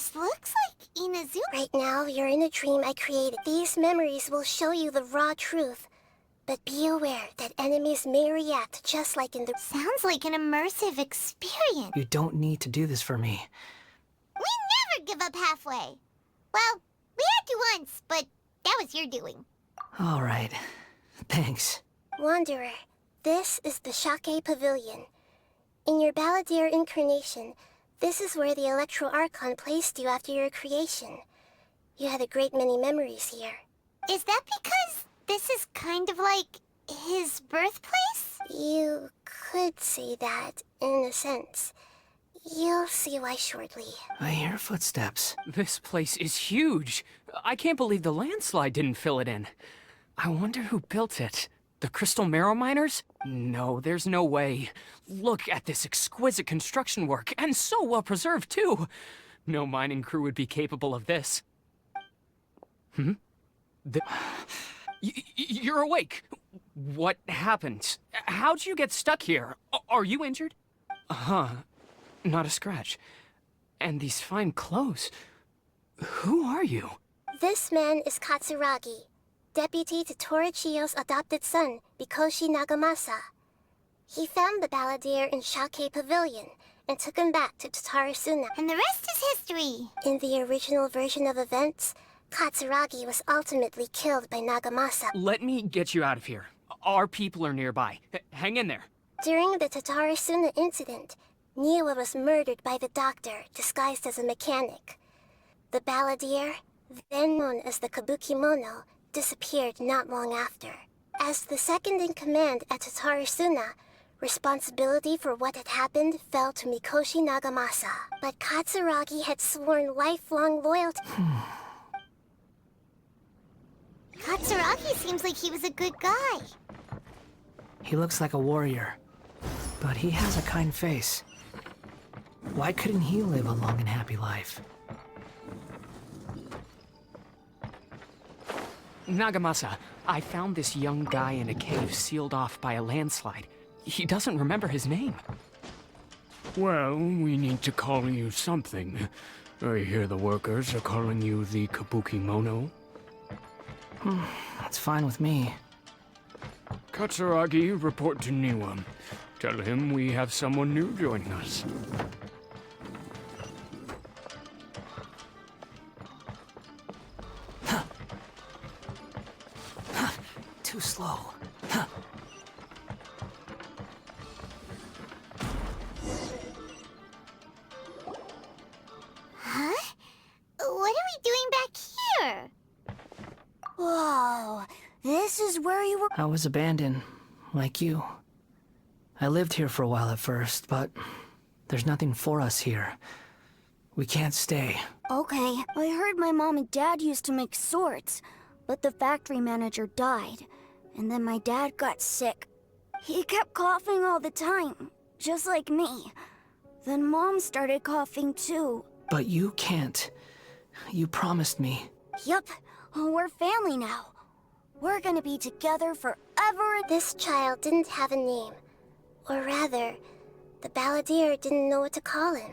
This looks like Inazuma. Right now, you're in a dream I created. These memories will show you the raw truth. But be aware that enemies may react just like in the... Sounds like an immersive experience. You don't need to do this for me. We never give up halfway. Well, we had to once, but that was your doing. All right. Thanks. Wanderer, this is the Shake Pavilion. In your Balladeer incarnation, this is where the Electro Archon placed you after your creation. You had a great many memories here. Is that because this is kind of like his birthplace? You could say that, in a sense. You'll see why shortly. I hear footsteps. This place is huge. I can't believe the landslide didn't fill it in. I wonder who built it. The Crystal Marrow Miners? No, there's no way. Look at this exquisite construction work, and so well preserved, too. No mining crew would be capable of this. You're awake. What happened? How'd you get stuck here? Are you injured? Huh. Not a scratch. And these fine clothes. Who are you? This man is Katsuragi, deputy to Torichiyo's adopted son, Mikoshi Nagamasa. He found the Balladeer in Shake Pavilion and took him back to Tatarasuna. And the rest is history. In the original version of events, Katsuragi was ultimately killed by Nagamasa. Let me get you out of here. Our people are nearby. Hang in there. During the Tatarasuna incident, Niwa was murdered by the doctor, disguised as a mechanic. The Balladeer, then known as the Kabukimono, disappeared not long after. As the second-in-command at Tatarasuna, responsibility for what had happened fell to Mikoshi Nagamasa. But Katsuragi had sworn lifelong loyalty. Katsuragi seems like he was a good guy. He looks like a warrior, but he has a kind face. Why couldn't he live a long and happy life? Nagamasa, I found this young guy in a cave sealed off by a landslide. He doesn't remember his name. Well, we need to call you something. I hear the workers are calling you the Kabukimono. That's fine with me. Katsuragi, report to Niwa. Tell him we have someone new joining us. Too slow. Huh? What are we doing back here? Whoa, this is where you were... I was abandoned, like you. I lived here for a while at first, but there's nothing for us here. We can't stay. Okay, I heard my mom and dad used to make swords, but the factory manager died, and then my dad got sick. He kept coughing all the time, just like me. Then Mom started coughing too. But you can't. You promised me. Yup, we're family now. We're gonna be together forever. This child didn't have a name. Or rather, the Balladeer didn't know what to call him.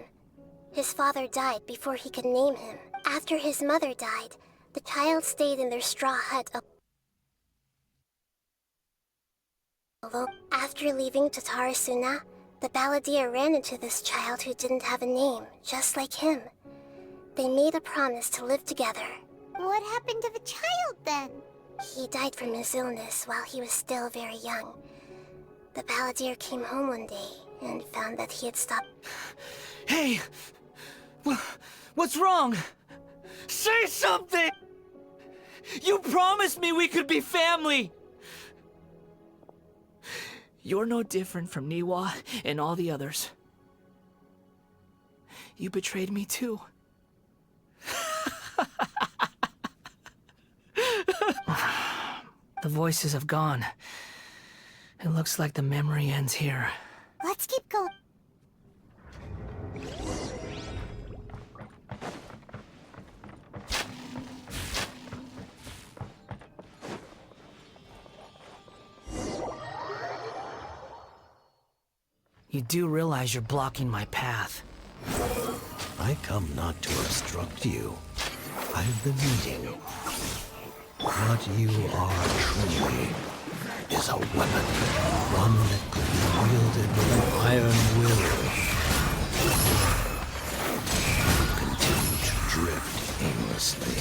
His father died before he could name him. After his mother died, the child stayed in their straw hut. Although, after leaving Tatarasuna, the Balladeer ran into this child who didn't have a name, just like him. They made a promise to live together. What happened to the child then? He died from his illness while he was still very young. The Balladeer came home one day and found that he had stopped. Hey! What's wrong? Say something! You promised me we could be family! You're no different from Niwa and all the others. You betrayed me too. The voices have gone. It looks like the memory ends here. Let's keep going. You do realize you're blocking my path. I come not to obstruct you. I've been waiting. What you are truly is a weapon. One that could be wielded with an iron will. Continue to drift aimlessly.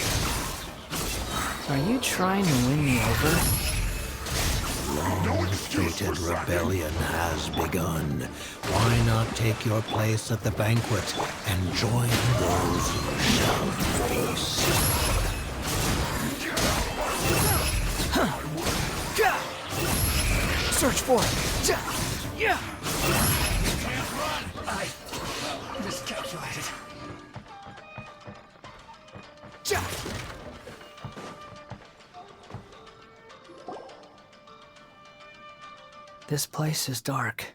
Are you trying to win me over? Long-fated rebellion has begun. Why not take your place at the banquet and join those who shall feast? Search for it! Yeah! I miscalculated. This place is dark.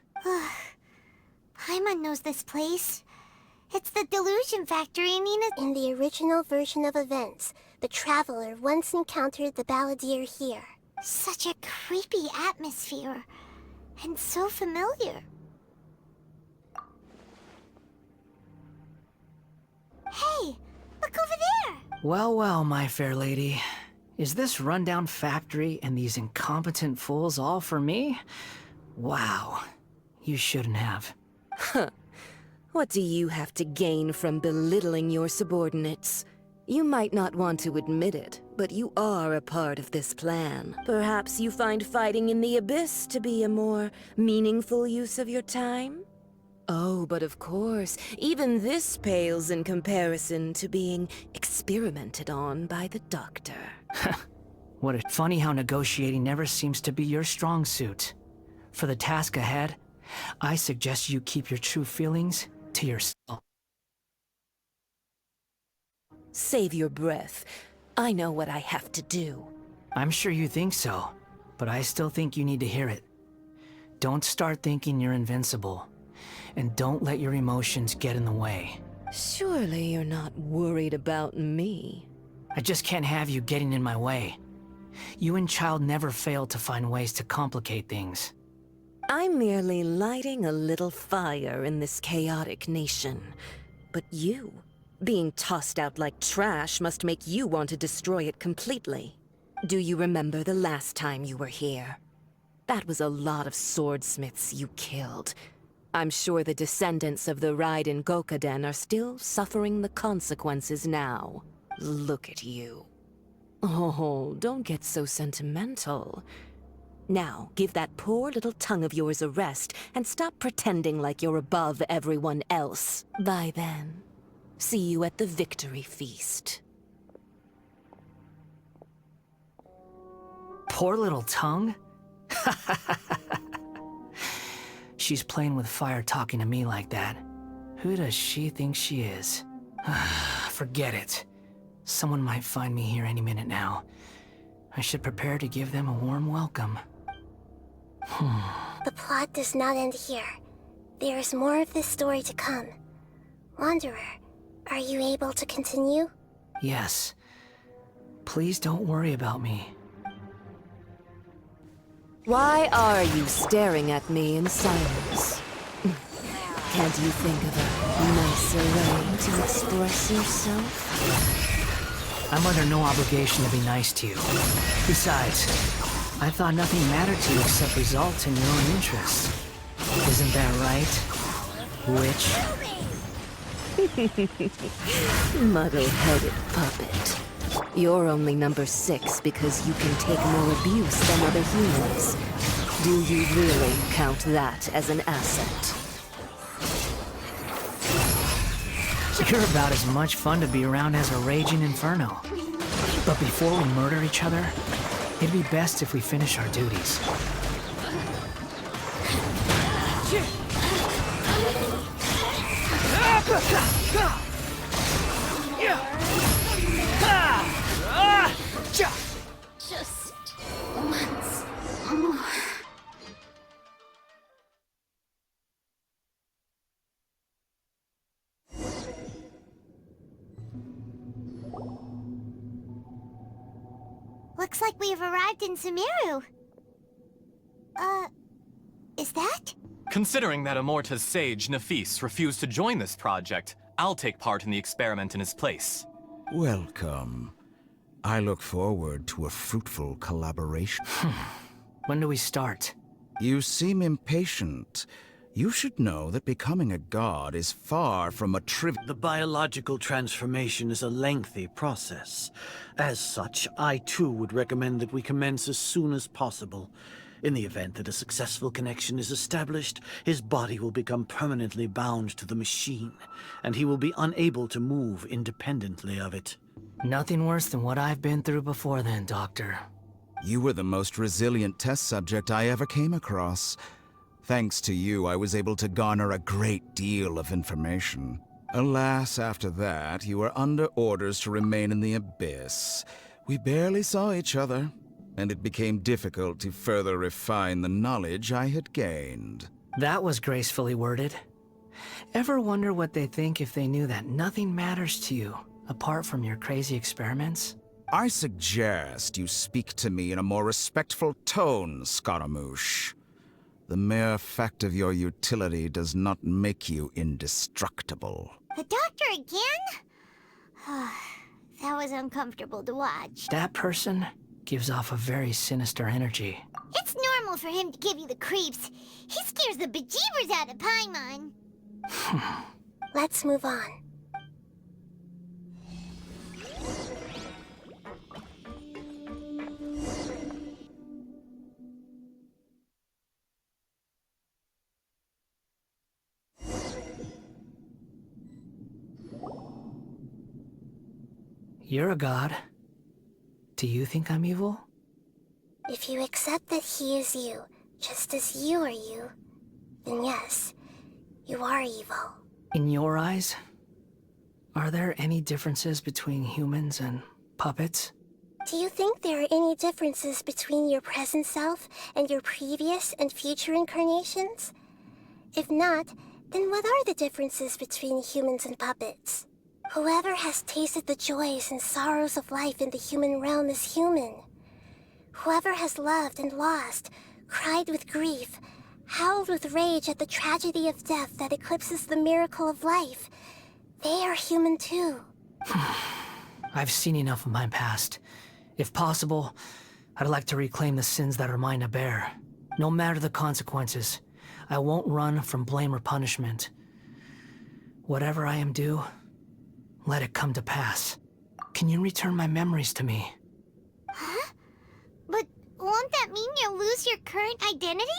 Paimon knows this place. It's the Delusion Factory in Nina's... In the original version of events, the Traveler once encountered the Balladeer here. Such a creepy atmosphere. And so familiar. Hey, look over there! Well, well, my fair lady. Is this rundown factory and these incompetent fools all for me? Wow. You shouldn't have. Huh. What do you have to gain from belittling your subordinates? You might not want to admit it, but you are a part of this plan. Perhaps you find fighting in the Abyss to be a more meaningful use of your time? Oh, but of course, even this pales in comparison to being experimented on by the Doctor. What a funny how negotiating never seems to be your strong suit. For the task ahead, I suggest you keep your true feelings to yourself. Save your breath. I know what I have to do. I'm sure you think so, but I still think you need to hear it. Don't start thinking you're invincible, and don't let your emotions get in the way. Surely you're not worried about me. I just can't have you getting in my way. You and Child never fail to find ways to complicate things. I'm merely lighting a little fire in this chaotic nation. But you, being tossed out like trash, must make you want to destroy it completely. Do you remember the last time you were here? That was a lot of swordsmiths you killed. I'm sure the descendants of the Raiden Gokaden are still suffering the consequences now. Look at you. Oh, don't get so sentimental. Now, give that poor little tongue of yours a rest and stop pretending like you're above everyone else. Bye then. See you at the victory feast. Poor little tongue? She's playing with fire talking to me like that. Who does she think she is? Forget it. Someone might find me here any minute now. I should prepare to give them a warm welcome. The plot does not end here. There is more of this story to come. Wanderer, are you able to continue? Yes. Please don't worry about me. Why are you staring at me in silence? Can't you think of a nicer way to express yourself? I'm under no obligation to be nice to you. Besides, I thought nothing mattered to you except results in your own interests. Isn't that right, witch? Muddle-headed puppet. You're only number 6 because you can take more abuse than other humans. Do you really count that as an asset? You're about as much fun to be around as a raging inferno. But before we murder each other, it'd be best if we finish our duties. Just once more. Looks like we've arrived in Sumeru. Is that? Considering that Amorta's sage, Nafis, refused to join this project, I'll take part in the experiment in his place. Welcome. I look forward to a fruitful collaboration. When do we start? You seem impatient. You should know that becoming a god is far from a trivial... The biological transformation is a lengthy process. As such, I too would recommend that we commence as soon as possible. In the event that a successful connection is established, his body will become permanently bound to the machine, and he will be unable to move independently of it. Nothing worse than what I've been through before then, Doctor. You were the most resilient test subject I ever came across. Thanks to you, I was able to garner a great deal of information. Alas, after that, you were under orders to remain in the Abyss. We barely saw each other, and it became difficult to further refine the knowledge I had gained. That was gracefully worded. Ever wonder what they think if they knew that nothing matters to you, apart from your crazy experiments? I suggest you speak to me in a more respectful tone, Scaramouche. The mere fact of your utility does not make you indestructible. The doctor again? That was uncomfortable to watch. That person gives off a very sinister energy. It's normal for him to give you the creeps. He scares the bejeebers out of Paimon. Let's move on. You're a god. Do you think I'm evil? If you accept that he is you, just as you are you, then yes, you are evil. In your eyes, are there any differences between humans and puppets? Do you think there are any differences between your present self and your previous and future incarnations? If not, then what are the differences between humans and puppets? Whoever has tasted the joys and sorrows of life in the human realm is human. Whoever has loved and lost, cried with grief, howled with rage at the tragedy of death that eclipses the miracle of life, they are human too. I've seen enough of my past. If possible, I'd like to reclaim the sins that are mine to bear. No matter the consequences, I won't run from blame or punishment. Whatever I am due, let it come to pass. Can you return my memories to me? Huh? But won't that mean you'll lose your current identity?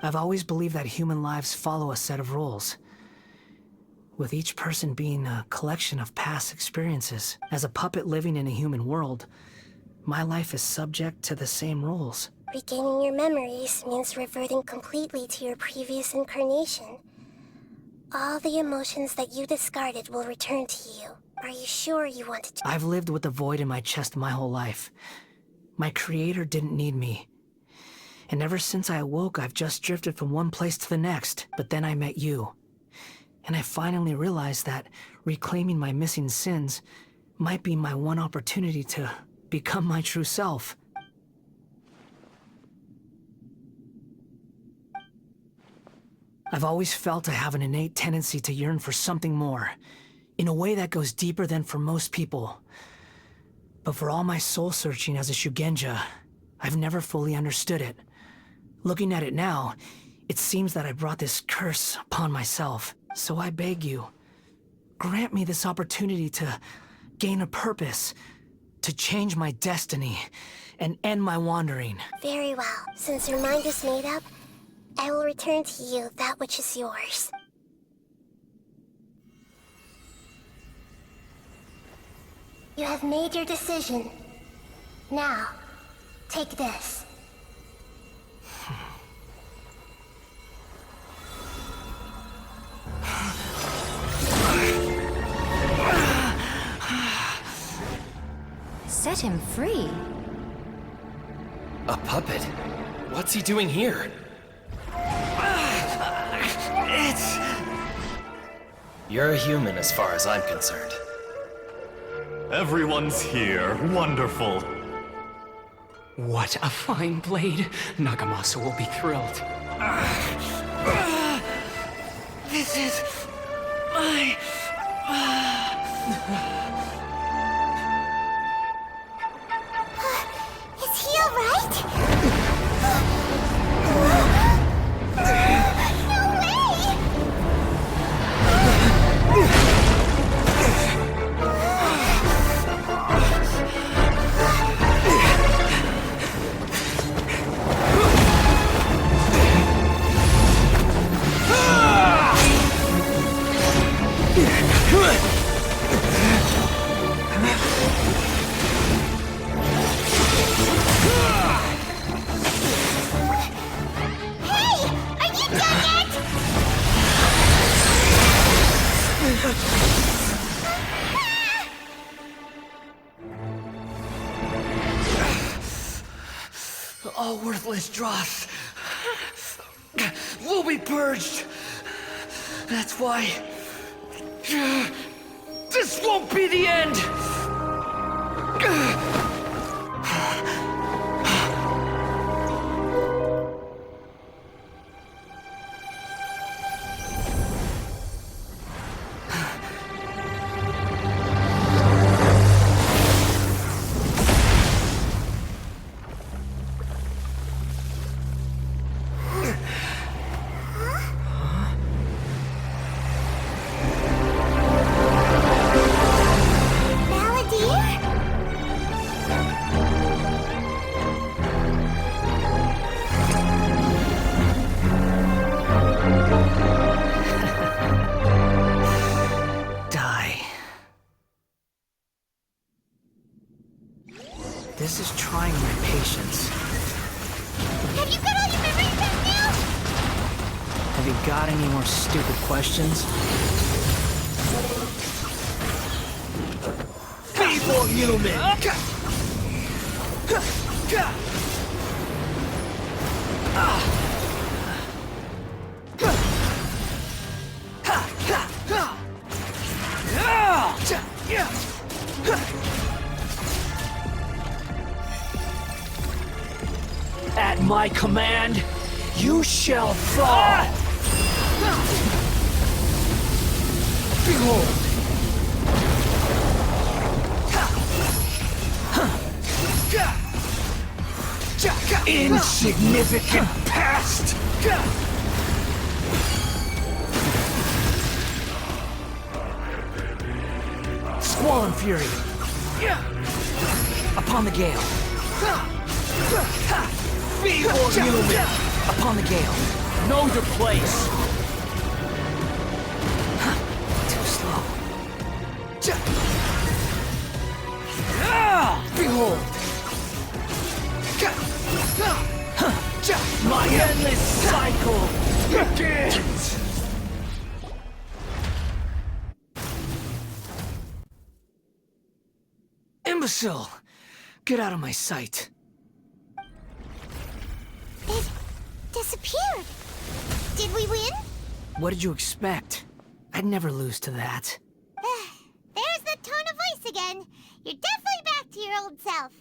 I've always believed that human lives follow a set of rules, with each person being a collection of past experiences. As a puppet living in a human world, my life is subject to the same rules. Regaining your memories means reverting completely to your previous incarnation. All the emotions that you discarded will return to you. Are you sure you want to? I've lived with the void in my chest my whole life. My creator didn't need me. And ever since I awoke, I've just drifted from one place to the next. But then I met you. And I finally realized that reclaiming my missing sins might be my one opportunity to become my true self. I've always felt I have an innate tendency to yearn for something more, in a way that goes deeper than for most people. But for all my soul-searching as a Shugenja, I've never fully understood it. Looking at it now, it seems that I brought this curse upon myself. So I beg you, grant me this opportunity to gain a purpose, to change my destiny, and end my wandering. Very well. Since your mind is made up, I will return to you that which is yours. You have made your decision. Now, take this. Set him free. A puppet? What's he doing here? You're a human as far as I'm concerned. Everyone's here. Wonderful. What a fine blade. Nagamasa will be thrilled. This is my worthless dross will be purged. That's why this won't be the end. This is trying my patience. Have you got all your memories back now? Have you got any more stupid questions? Feeble human! At my command, you shall fall! Behold! Insignificant past! Squall and fury! Upon the gale! Feeble human! Upon the gale! Know your place! Too slow. Behold! My endless cycle begins! Imbecile! Get out of my sight! It disappeared. Did we win? What did you expect? I'd never lose to that. There's the tone of voice again. You're definitely back to your old self.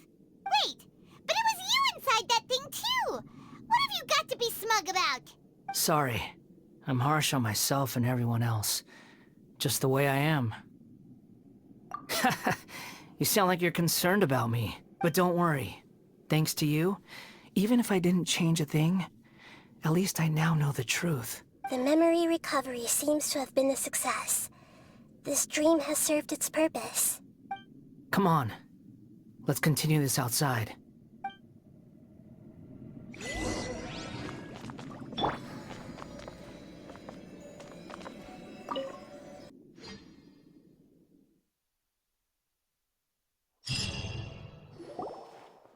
Wait, but it was you inside that thing too! What have you got to be smug about? Sorry. I'm harsh on myself and everyone else. Just the way I am. You sound like you're concerned about me. But don't worry. Thanks to you, even if I didn't change a thing, at least I now know the truth. The memory recovery seems to have been a success. This dream has served its purpose. Come on. Let's continue this outside.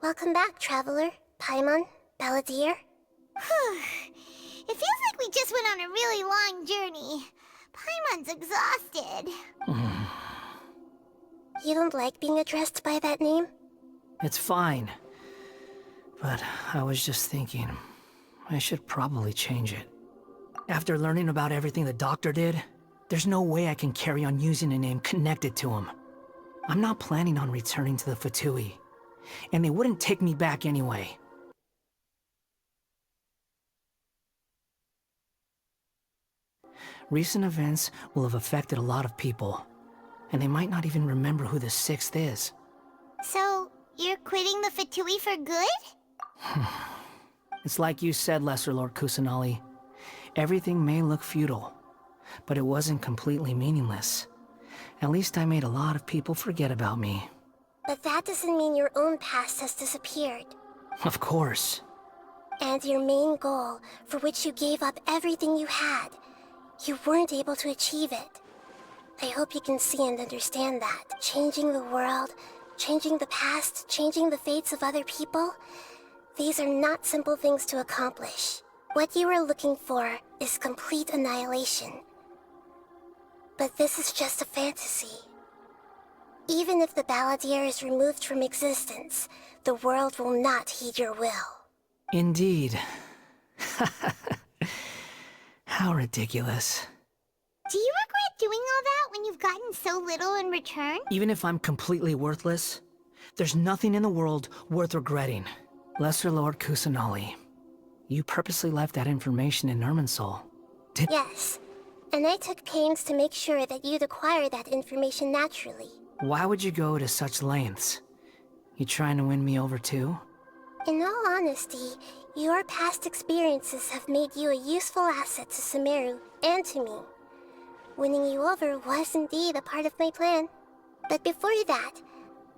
Welcome back, Traveler, Paimon, Balladeer. It feels like we just went on a really long journey. Paimon's exhausted. You don't like being addressed by that name? It's fine. But I was just thinking, I should probably change it. After learning about everything the doctor did, there's no way I can carry on using a name connected to him. I'm not planning on returning to the Fatui, and they wouldn't take me back anyway. Recent events will have affected a lot of people, and they might not even remember who the Sixth is. So, you're quitting the Fatui for good? It's like you said, Lesser Lord Kusanali. Everything may look futile, but it wasn't completely meaningless. At least I made a lot of people forget about me. But that doesn't mean your own past has disappeared. Of course. And your main goal, for which you gave up everything you had, you weren't able to achieve it. I hope you can see and understand that. Changing the world, changing the past, changing the fates of other people, these are not simple things to accomplish. What you are looking for is complete annihilation. But this is just a fantasy. Even if the Balladeer is removed from existence, the world will not heed your will. Indeed. How ridiculous. Do you regret doing all that when you've gotten so little in return? Even if I'm completely worthless, there's nothing in the world worth regretting. Lesser Lord Kusanali, you purposely left that information in Irminsul. Yes, and I took pains to make sure that you'd acquire that information naturally. Why would you go to such lengths? You trying to win me over too? In all honesty, your past experiences have made you a useful asset to Sumeru and to me. Winning you over was indeed a part of my plan. But before that,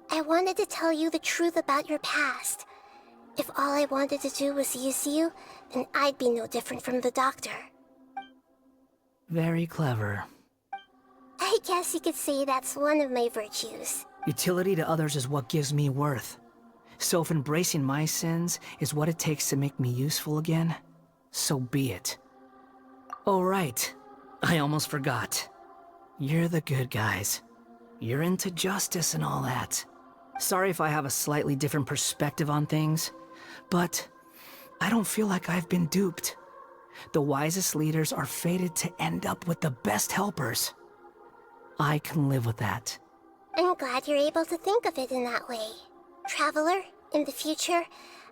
I wanted to tell you the truth about your past. If all I wanted to do was use you, then I'd be no different from the Doctor. Very clever. I guess you could say that's one of my virtues. Utility to others is what gives me worth. So if embracing my sins is what it takes to make me useful again, so be it. Oh right, I almost forgot. You're the good guys. You're into justice and all that. Sorry if I have a slightly different perspective on things, but I don't feel like I've been duped. The wisest leaders are fated to end up with the best helpers. I can live with that. I'm glad you're able to think of it in that way. Traveler, in the future,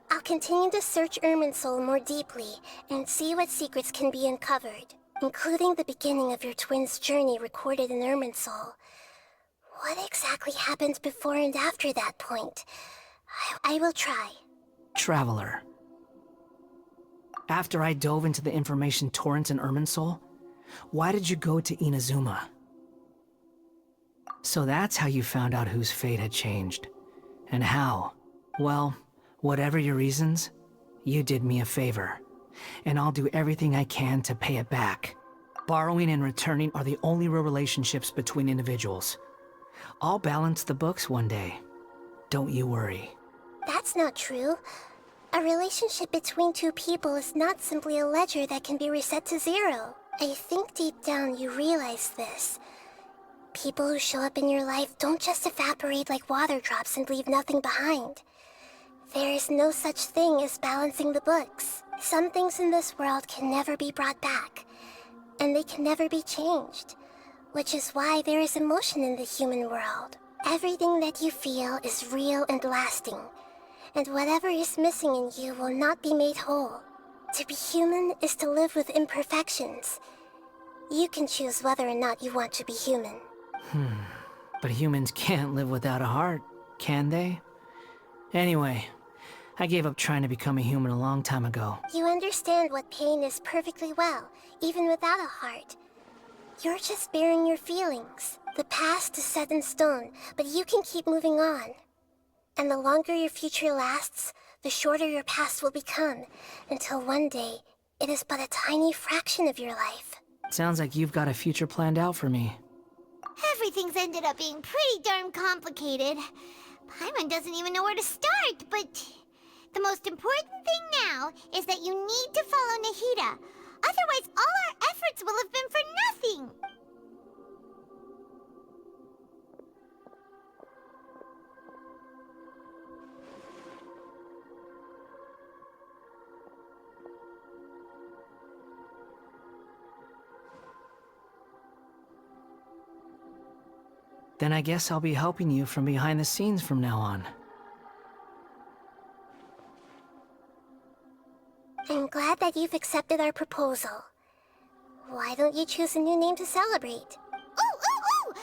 I'll continue to search Irminsul more deeply and see what secrets can be uncovered, including the beginning of your twins' journey recorded in Irminsul. What exactly happened before and after that point? I will try. Traveler. After I dove into the information torrents in Irminsul, why did you go to Inazuma? So that's how you found out whose fate had changed. And how? Well, whatever your reasons, you did me a favor. And I'll do everything I can to pay it back. Borrowing and returning are the only real relationships between individuals. I'll balance the books one day. Don't you worry. That's not true. A relationship between two people is not simply a ledger that can be reset to zero. I think deep down you realize this. People who show up in your life don't just evaporate like water drops and leave nothing behind. There is no such thing as balancing the books. Some things in this world can never be brought back, and they can never be changed, which is why there is emotion in the human world. Everything that you feel is real and lasting, and whatever is missing in you will not be made whole. To be human is to live with imperfections. You can choose whether or not you want to be human. But humans can't live without a heart, can they? Anyway, I gave up trying to become a human a long time ago. You understand what pain is perfectly well, even without a heart. You're just bearing your feelings. The past is set in stone, but you can keep moving on. And the longer your future lasts, the shorter your past will become, until one day, it is but a tiny fraction of your life. Sounds like you've got a future planned out for me. Everything's ended up being pretty darn complicated. Paimon doesn't even know where to start, but the most important thing now is that you need to follow Nahida. Otherwise, all our efforts will have been for nothing. Then I guess I'll be helping you from behind the scenes from now on. I'm glad that you've accepted our proposal. Why don't you choose a new name to celebrate? Ooh!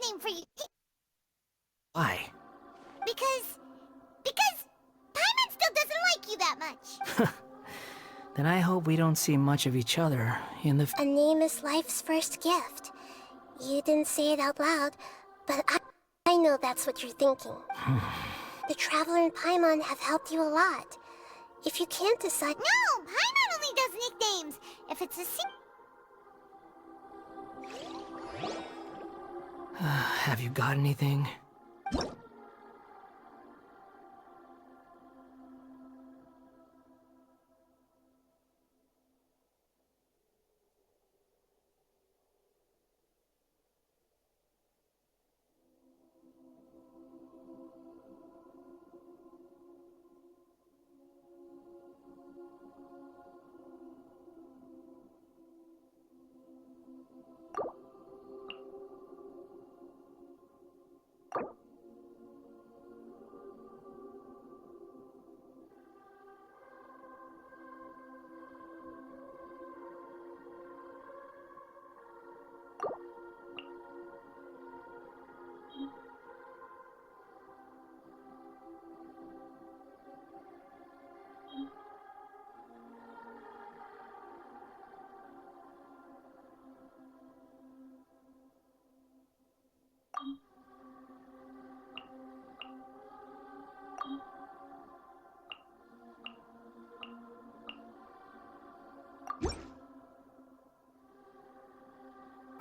Name for you. Why? Because Paimon still doesn't like you that much. Then I hope we don't see much of each other in the... A name is life's first gift. You didn't say it out loud, but I know that's what you're thinking. The Traveler and Paimon have helped you a lot. If you can't decide... No! Paimon only does nicknames. If it's a Have you got anything?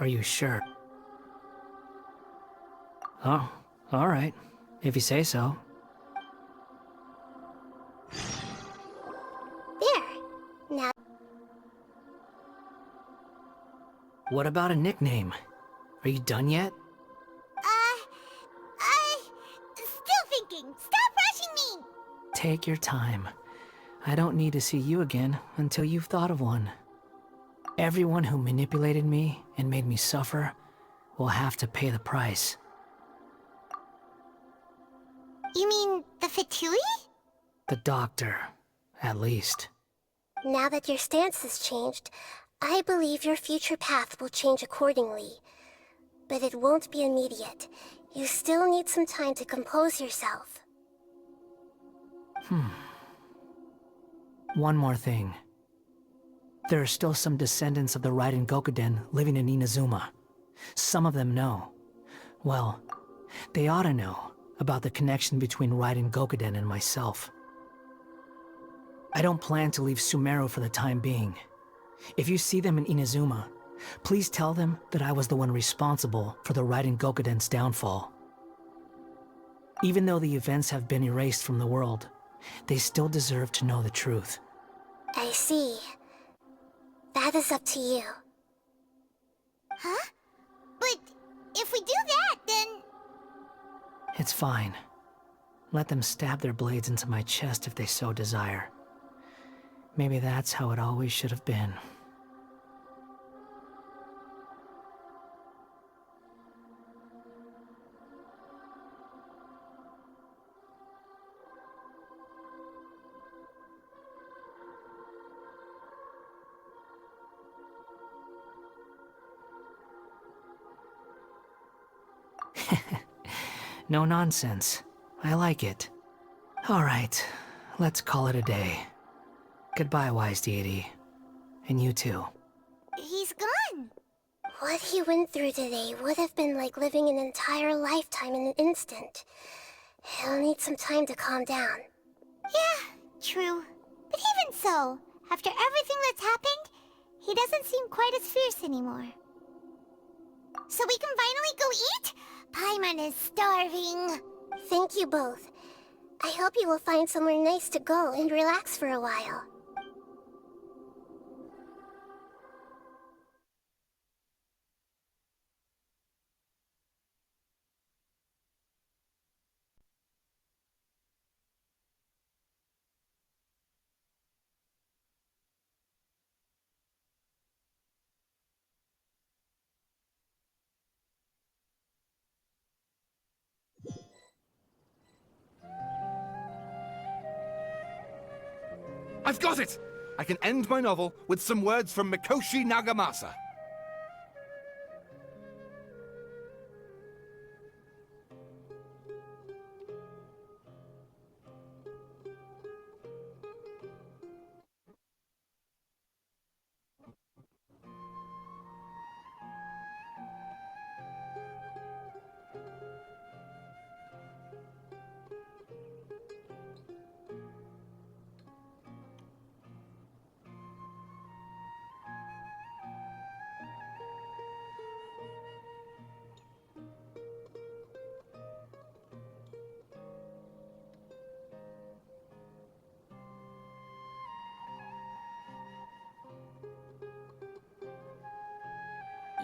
Are you sure? Oh, alright. If you say so. There. Now, What about a nickname? Are you done yet? Still thinking. Stop rushing me! Take your time. I don't need to see you again until you've thought of one. Everyone who manipulated me and made me suffer will have to pay the price. You mean the Fatui? The doctor, at least. now that your stance has changed, I believe your future path will change accordingly. But it won't be immediate. You still need some time to compose yourself. One more thing. There are still some descendants of the Raiden Gokuden living in Inazuma. Some of them know. Well, they ought to know about the connection between Raiden Gokuden and myself. I don't plan to leave Sumeru for the time being. If you see them in Inazuma, please tell them that I was the one responsible for the Raiden Gokuden's downfall. Even though the events have been erased from the world, they still deserve to know the truth. I see. That is up to you. Huh? But if we do that, then... It's fine. Let them stab their blades into my chest if they so desire. Maybe that's how it always should have been. No nonsense. I like it. Alright, let's call it a day. Goodbye, wise deity. And you too. He's gone. What he went through today would have been like living an entire lifetime in an instant. He'll need some time to calm down. Yeah, true. But even so, after everything that's happened, he doesn't seem quite as fierce anymore. So we can finally go eat? Paimon is starving. Thank you both. I hope you will find somewhere nice to go and relax for a while. I've got it! I can end my novel with some words from Mikoshi Nagamasa.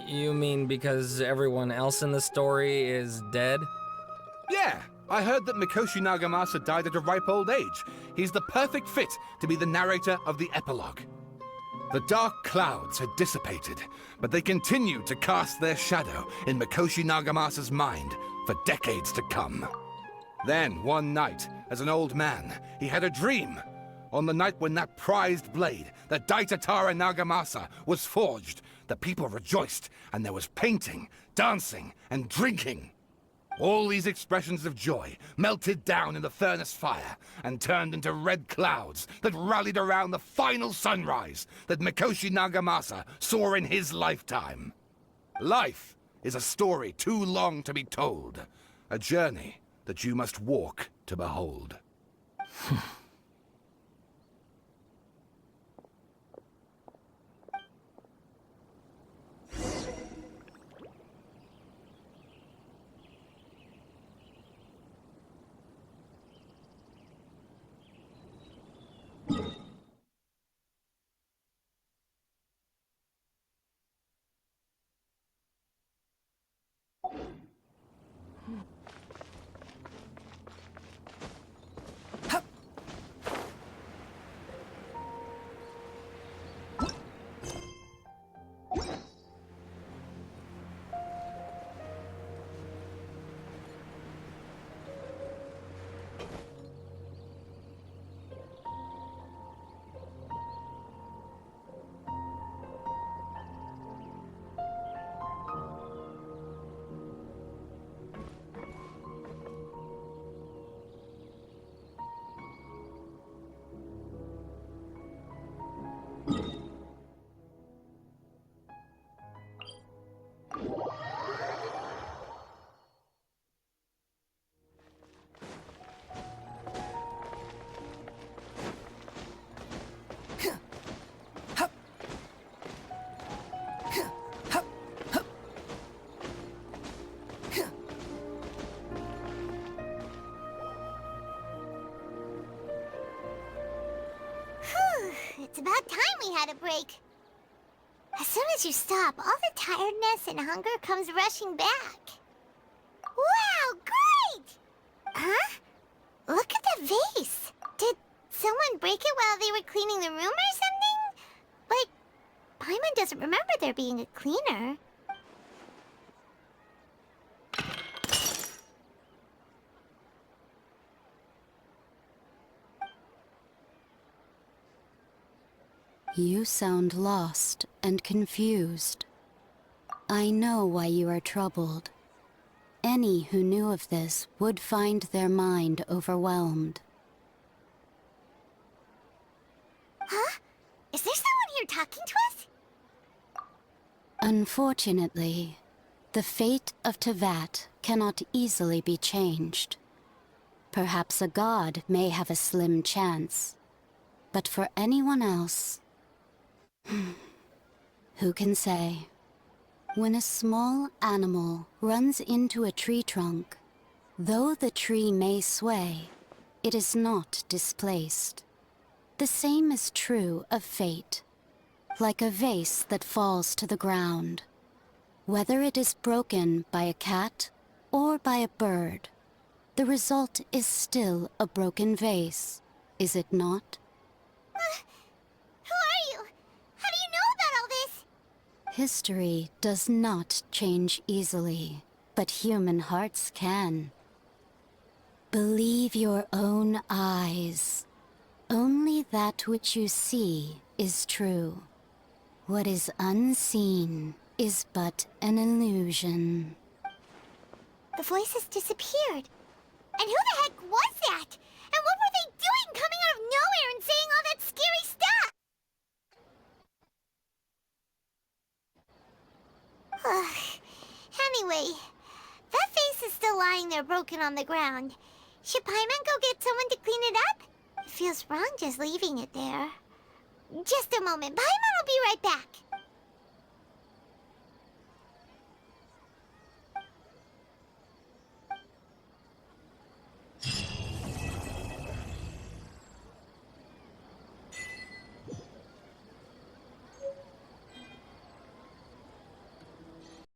You mean because everyone else in the story is dead? Yeah, I heard that Mikoshi Nagamasa died at a ripe old age. He's the perfect fit to be the narrator of the epilogue. The dark clouds had dissipated, but they continued to cast their shadow in Mikoshi Nagamasa's mind for decades to come. Then, one night, as an old man, he had a dream. On the night when that prized blade, the Daitatara Nagamasa, was forged, the people rejoiced, and there was painting, dancing, and drinking. All these expressions of joy melted down in the furnace fire and turned into red clouds that rallied around the final sunrise that Mikoshi Nagamasa saw in his lifetime. Life is a story too long to be told, a journey that you must walk to behold. break. As soon as you stop, all the tiredness and hunger comes rushing back. Wow, great! Huh? Look at the vase. Did someone break it while they were cleaning the room or something? But Paimon doesn't remember there being a cleaner. You sound lost and confused. I know why you are troubled. Any who knew of this would find their mind overwhelmed. Huh? Is there someone here talking to us? Unfortunately, the fate of Tevat cannot easily be changed. Perhaps a god may have a slim chance, but for anyone else, who can say? When a small animal runs into a tree trunk, though the tree may sway, it is not displaced. The same is true of fate, like a vase that falls to the ground. Whether it is broken by a cat or by a bird, the result is still a broken vase, is it not? Who are you? How do you know about all this? History does not change easily, but human hearts can. Believe your own eyes. Only that which you see is true. What is unseen is but an illusion. The voices disappeared. And who the heck was that? And what were they doing coming out of nowhere and saying all that scary stuff? Anyway, that vase is still lying there broken on the ground. Should Paimon go get someone to clean it up? It feels wrong just leaving it there. Just a moment. Paimon will be right back.